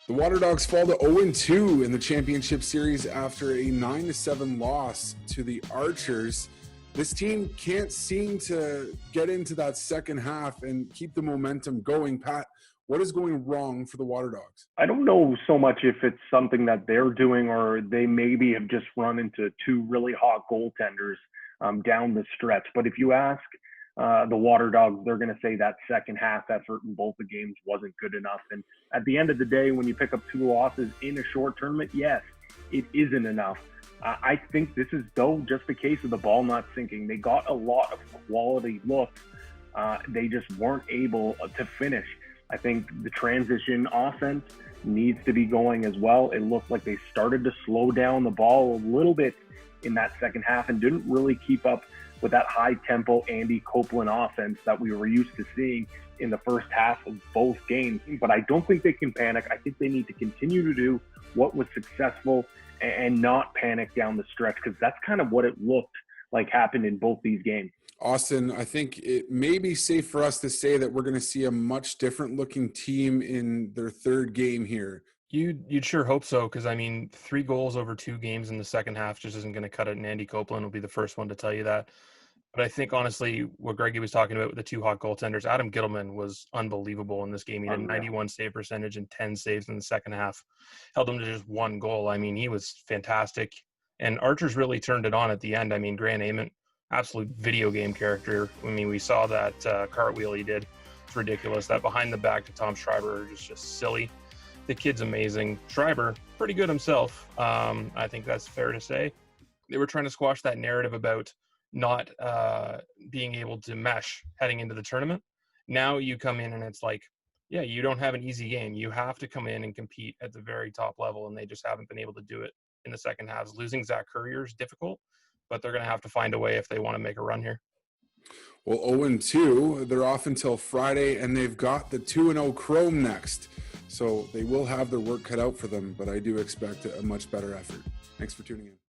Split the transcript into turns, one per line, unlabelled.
The Waterdogs fall to 0-2 in the championship series after a 9-7 loss to the Archers. This team can't seem to get into that second half and keep the momentum going. Pat, what is going wrong for the Waterdogs?
I don't know so much if it's something that they're doing or they maybe have just run into two really hot goaltenders down the stretch. But if you ask the Waterdogs, they're going to say that second half effort in both the games wasn't good enough. And at the end of the day, when you pick up two losses in a short tournament, yes, it isn't enough. I think this is, though, just the case of the ball not sinking. They got a lot of quality looks. They just weren't able to finish. I think the transition offense needs to be going as well. It looked like they started to slow down the ball a little bit in that second half and didn't really keep up with that high-tempo Andy Copeland offense that we were used to seeing in the first half of both games. But I don't think they can panic. I think they need to continue to do what was successful and not panic down the stretch, because that's kind of what it looked like happened in both these games.
Austin, I think it may be safe for us to say that we're going to see a much different looking team in their third game here.
You'd sure hope so, because, 3 goals over 2 games in the second half just isn't going to cut it, and Andy Copeland will be the first one to tell you that. But I think, honestly, what Gregoire was talking about with the 2 hot goaltenders, Adam Gittleman was unbelievable in this game. He had a 91 save percentage and 10 saves in the second half. Held him to just 1 goal. He was fantastic. And Archers really turned it on at the end. Grant Ament, absolute video game character. We saw that cartwheel he did. It's ridiculous. That behind the back to Tom Schreiber is just silly. The kid's amazing. Schreiber, pretty good himself. I think that's fair to say. They were trying to squash that narrative about not being able to mesh heading into the tournament. Now you come in and it's like, yeah, you don't have an easy game. You have to come in and compete at the very top level, and they just haven't been able to do it in the second halves. Losing Zach Courier is difficult, but they're going to have to find a way if they want to make a run here.
Well, 0-2, they're off until Friday, and they've got the 2-0 Chrome next. So they will have their work cut out for them, but I do expect a much better effort. Thanks for tuning in.